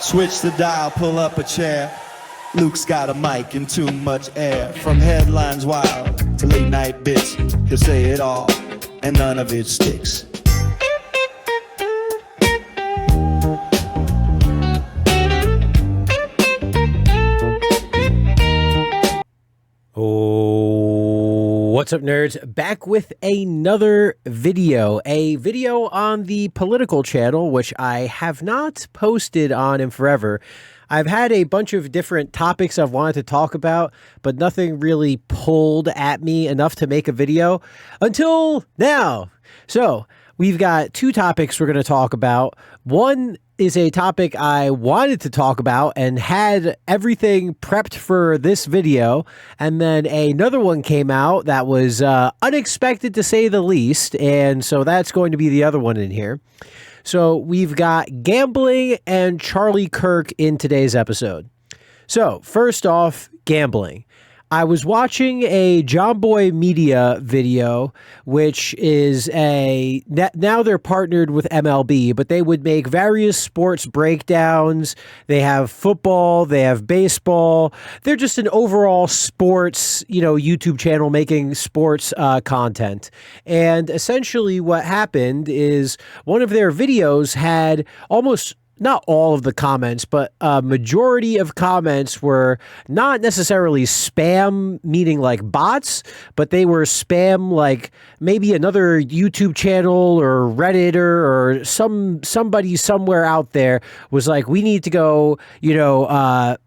Switch the dial, pull up a chair. Luke's got a mic and too much air. From headlines wild to late night bits, he'll say it all, and none of it sticks. Oh, what's up, nerds? Back with another video. A video on the political channel, which I have not posted on in forever. I've had a bunch of different topics I've wanted to talk about, but nothing really pulled at me enough to make a video until now. So we've got two topics we're going to talk about. One is a topic I wanted to talk about and had everything prepped for this video. And then another one came out that was unexpected to say the least. And so that's going to be the other one in here. So we've got gambling and Charlie Kirk in today's episode. So first off, gambling. I was watching a John Boy Media video, which is now they're partnered with MLB, but they would make various sports breakdowns. They have football, they have baseball. They're just an overall sports, YouTube channel making sports content. And essentially what happened is one of their videos had almost not all of the comments, but a majority of comments were not necessarily spam, meaning like bots, but they were spam like maybe another YouTube channel or Redditor or somebody somewhere out there was like, we need to go, not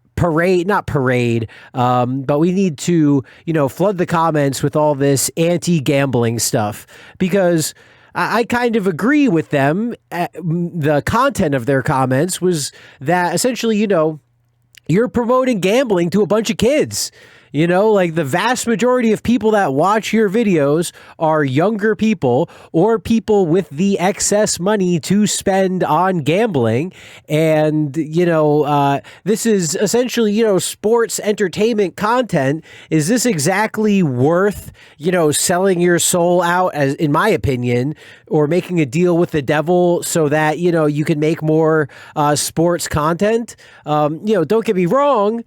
parade, but we need to, flood the comments with all this anti-gambling stuff because I kind of agree with them. The content of their comments was that essentially, you're promoting gambling to a bunch of kids. Like the vast majority of people that watch your videos are younger people or people with the excess money to spend on gambling. And, this is essentially, sports entertainment content. Is this exactly worth, selling your soul out, as in my opinion, or making a deal with the devil so that, you can make more sports content? Don't get me wrong.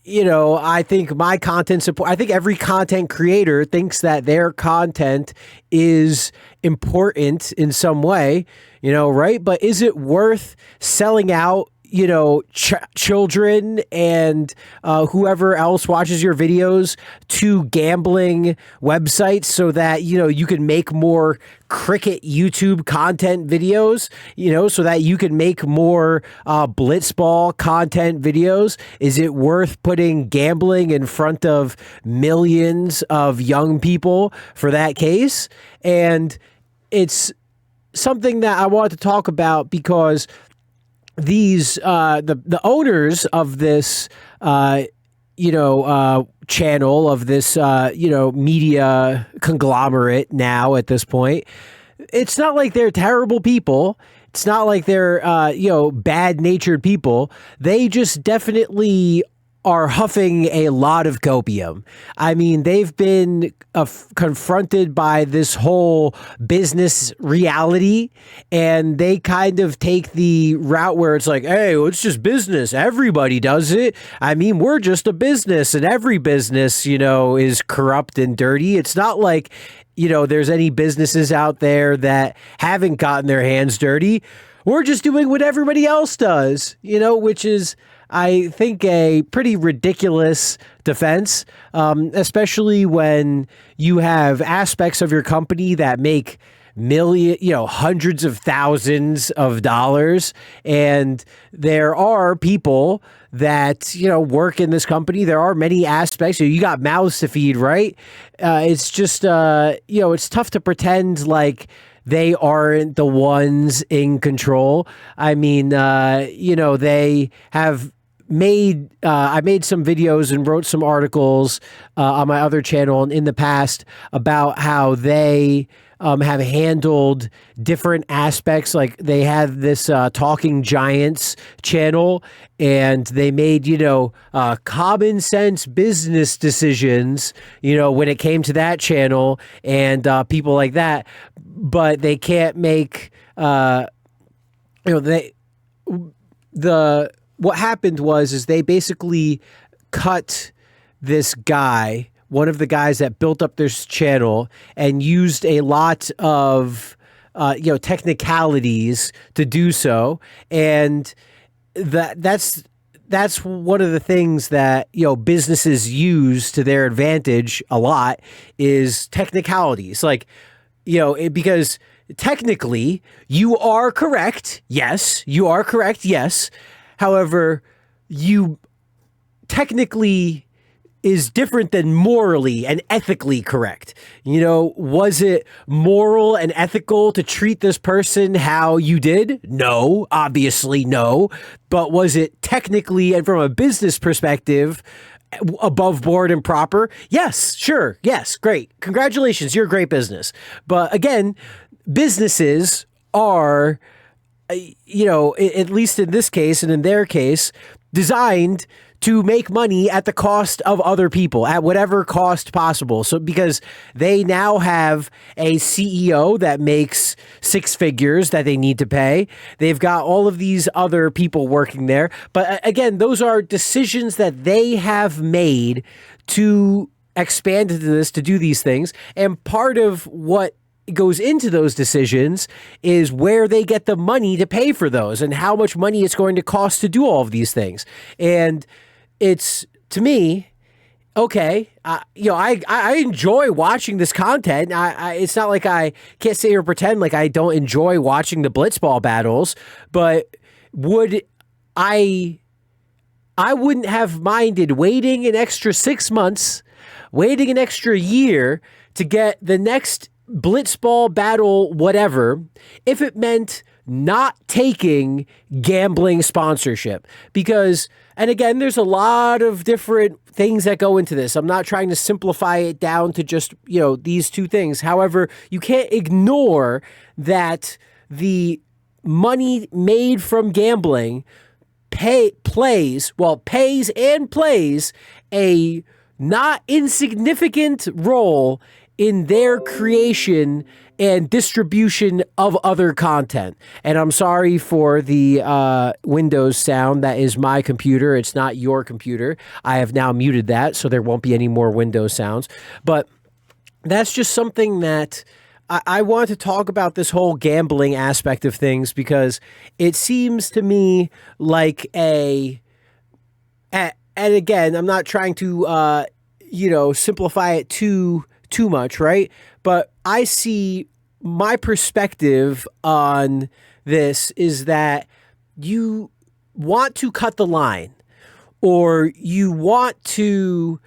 I think my content support, I think every content creator thinks that their content is important in some way, right? But is it worth selling out, children and whoever else watches your videos to gambling websites so that, you can make more cricket YouTube content videos, so that you can make more blitzball content videos? Is it worth putting gambling in front of millions of young people for that case? And it's something that I want to talk about because these the owners of this channel, of this media conglomerate now at this point, it's not like they're terrible people. It's not like they're bad-natured people. They just definitely are huffing a lot of copium. I mean, they've been confronted by this whole business reality, and they kind of take the route where it's like, hey, it's just business. Everybody does it. I mean, we're just a business, and every business, is corrupt and dirty. It's not like, there's any businesses out there that haven't gotten their hands dirty. We're just doing what everybody else does, which is, I think, a pretty ridiculous defense, especially when you have aspects of your company that make hundreds of thousands of dollars. And there are people that, work in this company. There are many aspects. You got mouths to feed, right? It's just, it's tough to pretend like they aren't the ones in control. I mean, they have I made some videos and wrote some articles on my other channel and in the past about how they have handled different aspects. Like they have this Talking Giants channel, and they made, common sense business decisions, when it came to that channel and people like that. But they can't make, what happened is they basically cut this guy, one of the guys that built up this channel, and used a lot of technicalities to do so, and that's one of the things that businesses use to their advantage a lot is technicalities, like because technically you are correct. Yes, you are correct. Yes. However, you technically is different than morally and ethically correct. Was it moral and ethical to treat this person how you did? No, obviously no. But was it technically and from a business perspective above board and proper? Yes, sure. Yes, great. Congratulations, you're a great business. But again, businesses are, at least in this case and in their case, designed to make money at the cost of other people, at whatever cost possible. So because they now have a CEO that makes six figures that they need to pay, they've got all of these other people working there. But again, those are decisions that they have made to expand into this, to do these things. And part of what goes into those decisions is where they get the money to pay for those and how much money it's going to cost to do all of these things. And it's, to me, okay, I enjoy watching this content. It's not like I can't sit here and pretend like I don't enjoy watching the blitzball battles, but I wouldn't have minded waiting an extra 6 months, waiting an extra year to get the next blitzball battle, whatever, if it meant not taking gambling sponsorship. Because, and again, there's a lot of different things that go into this. I'm not trying to simplify it down to just, these two things. However, you can't ignore that the money made from gambling plays a not insignificant role in their creation and distribution of other content. And I'm sorry for the Windows sound. That is my computer. It's not your computer. I have now muted that, so there won't be any more Windows sounds. But that's just something that I want to talk about, this whole gambling aspect of things, because it seems to me like and again, I'm not trying to, simplify it too much, right? But I see my perspective on this is that you want to cut the line, or you want to,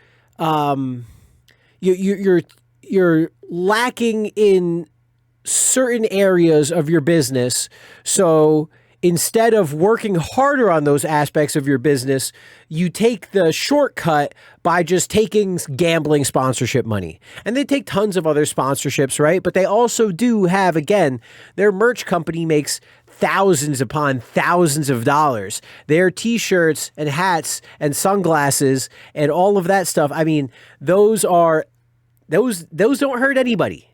you're lacking in certain areas of your business. So instead of working harder on those aspects of your business, you take the shortcut by just taking gambling sponsorship money. And they take tons of other sponsorships, right? But they also do have, again, their merch company makes thousands upon thousands of dollars. Their t-shirts and hats and sunglasses and all of that stuff, I mean, those don't hurt anybody.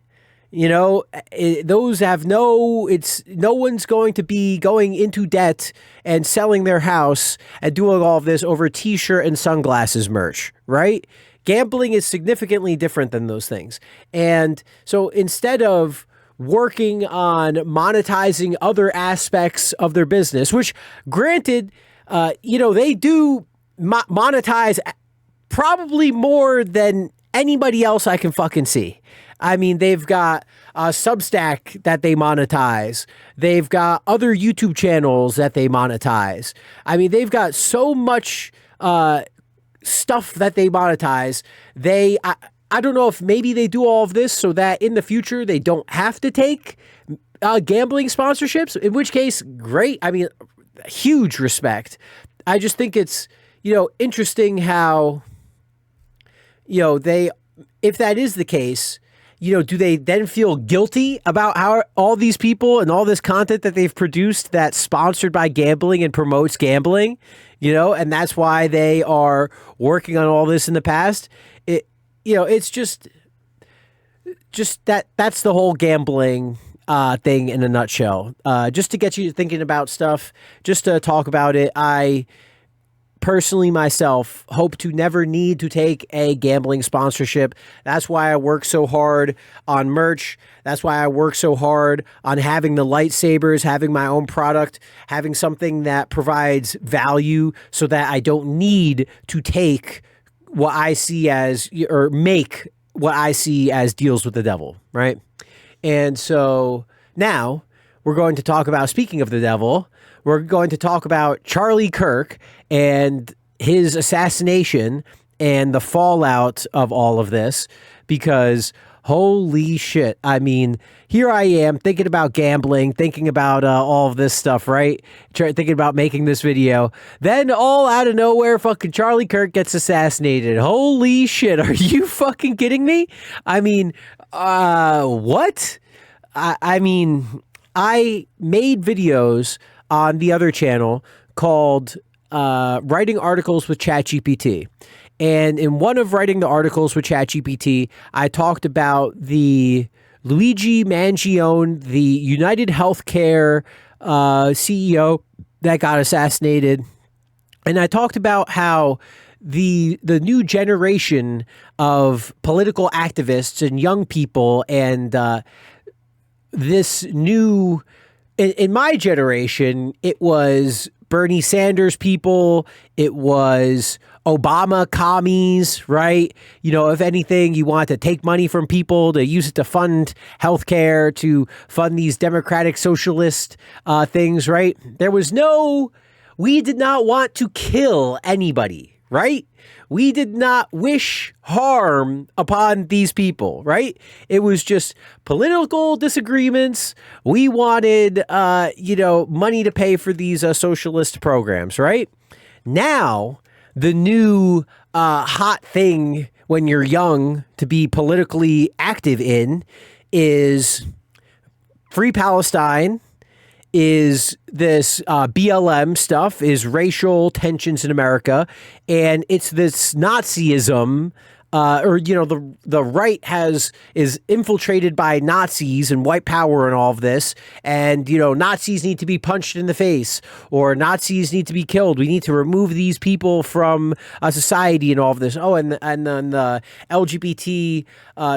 Those have no one's going to be going into debt and selling their house and doing all of this over t-shirt and sunglasses merch, right? Gambling is significantly different than those things. And so instead of working on monetizing other aspects of their business, which granted, they do monetize probably more than anybody else I can fucking see. I mean, they've got Substack that they monetize. They've got other YouTube channels that they monetize. I mean, they've got so much stuff that they monetize. I don't know if maybe they do all of this so that in the future they don't have to take gambling sponsorships, in which case, great. I mean, huge respect. I just think it's, interesting how, if that is the case, do they then feel guilty about how all these people and all this content that they've produced that's sponsored by gambling and promotes gambling, and that's why they are working on all this in the past? It's just that's the whole gambling thing in a nutshell. Just to get you thinking about stuff, just to talk about it. I personally myself hope to never need to take a gambling sponsorship. That's why I work so hard on merch. That's why I work so hard on having the lightsabers, having my own product, having something that provides value so that I don't need to take what I see as, or make what I see as deals with the devil, right? And so now we're going to talk about, speaking of the devil, we're going to talk about Charlie Kirk and his assassination and the fallout of all of this, because holy shit. I mean, here I am thinking about gambling, thinking about all of this stuff, right? Thinking about making this video. Then all out of nowhere, fucking Charlie Kirk gets assassinated. Holy shit. Are you fucking kidding me? I mean, what? I mean, I made videos on the other channel called Writing Articles with ChatGPT. And in one of writing the articles with ChatGPT, I talked about the Luigi Mangione, the United Healthcare CEO that got assassinated. And I talked about how the new generation of political activists and young people and this new, in my generation, it was Bernie Sanders people, it was Obama commies, right? You know, if anything, you want to take money from people to use it to fund healthcare, to fund these democratic socialist things, right? We did not want to kill anybody, right? We did not wish harm upon these people, right? It was just political disagreements. We wanted, money to pay for these socialist programs, right? Now, the new hot thing when you're young to be politically active in is Free Palestine, is this BLM stuff, is racial tensions in America, and it's this Nazism, the right is infiltrated by Nazis and white power and all of this, and Nazis need to be punched in the face, or Nazis need to be killed. We need to remove these people from society and all of this. Oh, and then the LGBT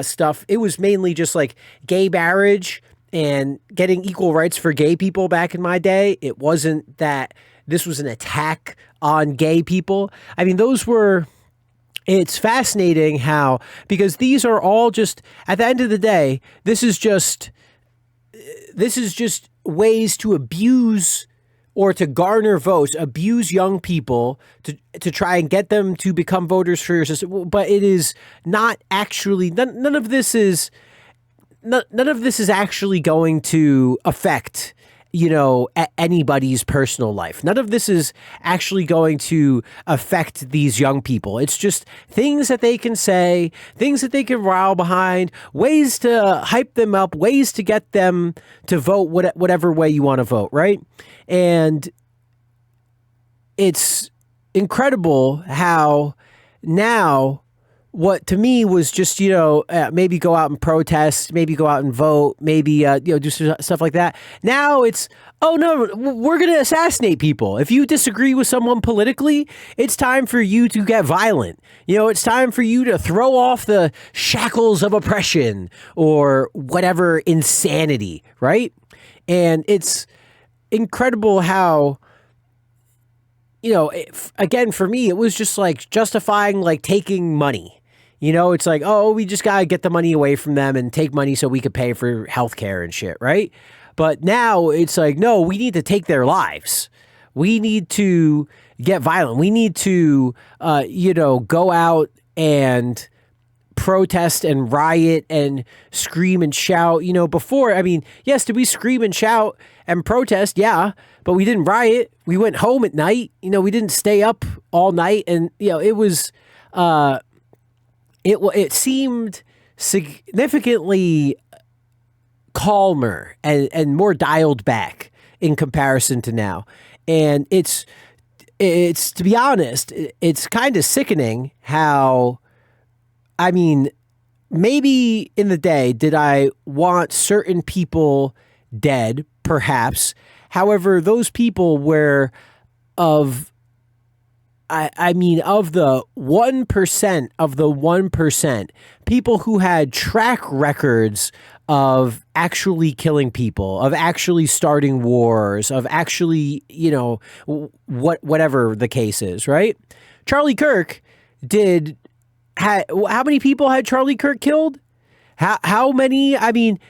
stuff. It was mainly just like gay marriage and getting equal rights for gay people back in my day. It wasn't that this was an attack on gay people. I mean, it's fascinating how, because these are all just, at the end of the day, this is just ways to abuse or to garner votes, abuse young people to try and get them to become voters for your system. But it is not actually, none of this is actually going to affect, anybody's personal life. None of this is actually going to affect these young people. It's just things that they can say, things that they can rile behind, ways to hype them up, ways to get them to vote whatever way you want to vote, right? And it's incredible how now, what to me was just, maybe go out and protest, maybe go out and vote, maybe, do stuff like that. Now it's, oh no, we're going to assassinate people. If you disagree with someone politically, it's time for you to get violent. It's time for you to throw off the shackles of oppression or whatever insanity, right? And it's incredible how, again, for me, it was just like justifying like taking money. It's like, oh, we just got to get the money away from them and take money so we could pay for healthcare and shit, right? But now it's like, no, we need to take their lives. We need to get violent. We need to, go out and protest and riot and scream and shout. Before, I mean, yes, did we scream and shout and protest? Yeah, but we didn't riot. We went home at night. We didn't stay up all night. And, it was... It seemed significantly calmer and more dialed back in comparison to now. And it's to be honest, it's kind of sickening how, I mean, maybe in the day, did I want certain people dead? Perhaps. However, those people were of, I mean, of the 1% of the 1%, people who had track records of actually killing people, of actually starting wars, of actually, whatever the case is, right? Charlie Kirk how many people had Charlie Kirk killed? How many? I mean,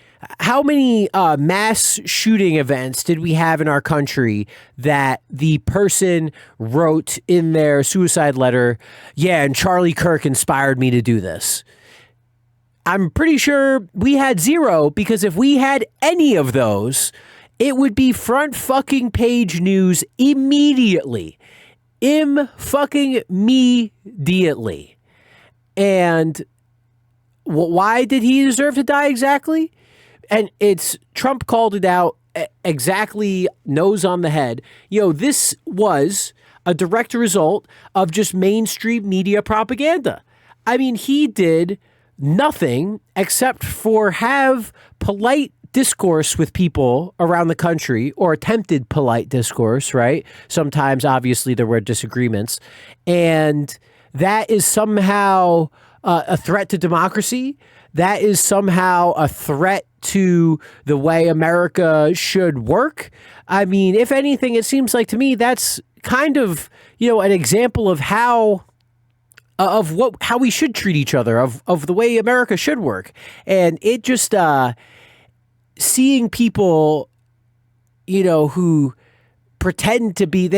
how many mass shooting events did we have in our country that the person wrote in their suicide letter, yeah, and Charlie Kirk inspired me to do this? I'm pretty sure we had zero, because if we had any of those, it would be front fucking page news immediately. Fucking immediately. And why did he deserve to die exactly? And Trump called it out exactly, nose on the head. This was a direct result of just mainstream media propaganda. I mean, he did nothing except for have polite discourse with people around the country, or attempted polite discourse, right? Sometimes, obviously, there were disagreements. And that is somehow a threat to democracy. That is somehow a threat to the way America should work. I mean, if anything, it seems like to me that's kind of, an example of how we should treat each other, of the way America should work. And it just seeing people, who pretend to be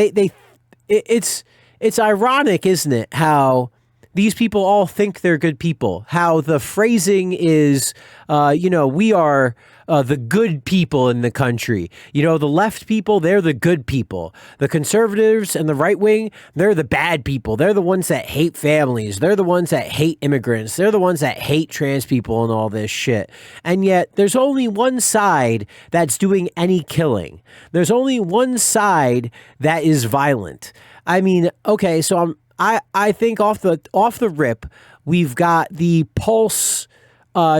it's ironic, isn't it, how these people all think they're good people, how the phrasing is, we are the good people in the country. The left people, they're the good people. The conservatives and the right wing, they're the bad people. They're the ones that hate families. They're the ones that hate immigrants. They're the ones that hate trans people and all this shit. And yet there's only one side that's doing any killing. There's only one side that is violent. I mean, okay, so I think off the rip, we've got the Pulse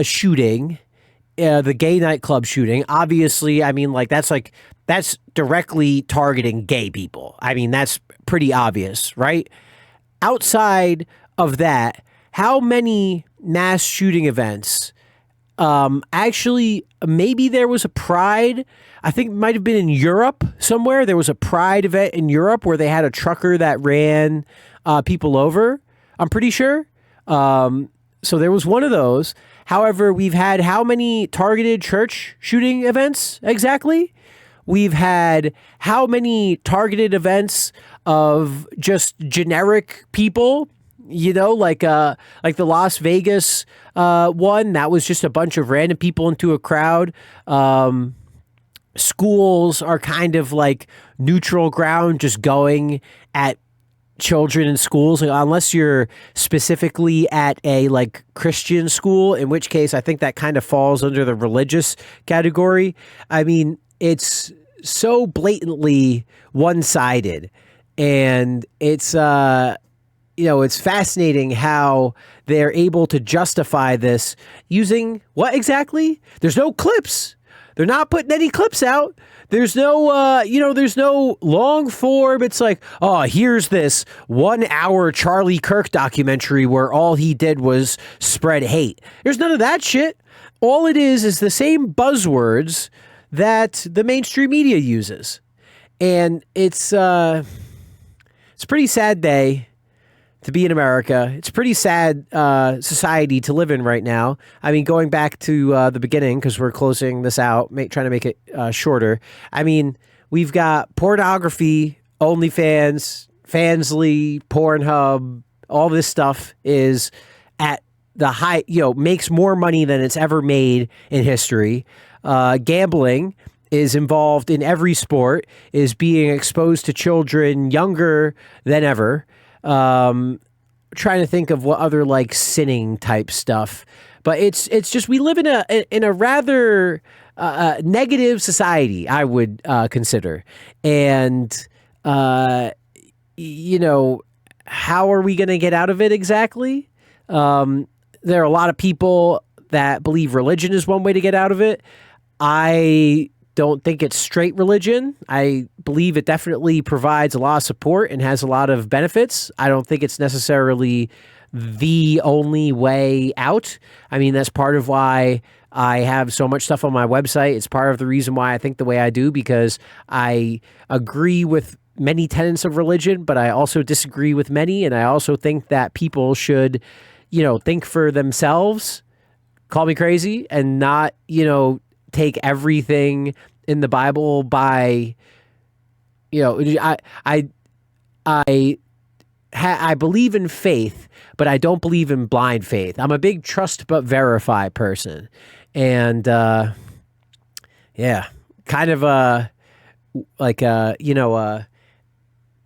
shooting, the gay nightclub shooting. Obviously, I mean, that's directly targeting gay people. I mean, that's pretty obvious, right? Outside of that, how many mass shooting events? Actually, maybe there was a Pride. I think it might have been in Europe somewhere. There was a Pride event in Europe where they had a trucker that ran people over. I'm pretty sure. So there was one of those. However, we've had how many targeted church shooting events exactly? We've had how many targeted events of just generic people? Like the Las Vegas one, that was just a bunch of random people into a crowd. Schools are kind of like neutral ground, just going at children in schools, unless you're specifically at a Christian school, in which case I think that kind of falls under the religious category. I mean, it's so blatantly one-sided, and it's it's fascinating how they're able to justify this using what exactly? There's no clips. They're not putting any clips out. There's no, there's no long form. It's like, oh, here's this 1 hour Charlie Kirk documentary where all he did was spread hate. There's none of that shit. All it is the same buzzwords that the mainstream media uses. And it's a pretty sad day to be in America. It's a pretty sad society to live in right now. I mean, going back to the beginning, because we're closing this out, trying to make it shorter. I mean, we've got pornography, OnlyFans, Fansly, Pornhub, all this stuff is at the high, makes more money than it's ever made in history. Gambling is involved in every sport, is being exposed to children younger than ever. Trying to think of what other sinning type stuff, but it's just we live in a rather negative society, I would consider, and how are we going to get out of it exactly? there are a lot of people that believe religion is one way to get out of it. I don't think it's straight religion. I believe it definitely provides a lot of support and has a lot of benefits. I don't think it's necessarily the only way out. I mean, that's part of why I have so much stuff on my website. It's part of the reason why I think the way I do, because I agree with many tenets of religion, but I also disagree with many. And I also think that people should, think for themselves, call me crazy, and not, take everything in the Bible by, I believe in faith, but I don't believe in blind faith. I'm a big trust but verify person. And, kind of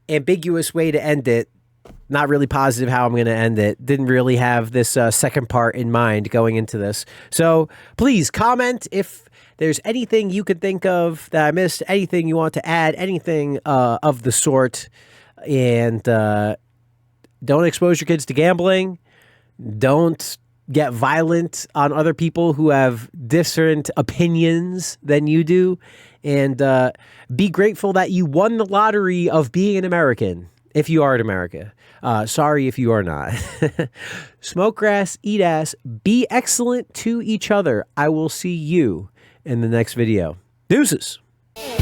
ambiguous way to end it. Not really positive how I'm going to end it. Didn't really have this second part in mind going into this. So please comment if there's anything you could think of that I missed, anything you want to add, anything of the sort. And don't expose your kids to gambling. Don't get violent on other people who have different opinions than you do. And be grateful that you won the lottery of being an American, if you are in America. Sorry if you are not. Smoke grass, eat ass, be excellent to each other. I will see you in the next video. Deuces. Like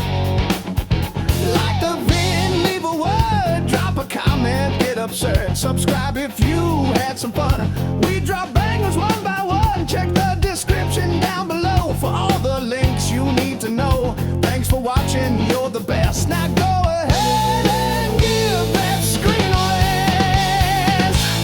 the vid, leave a word, drop a comment, get absurd. Subscribe if you had some fun. We drop back.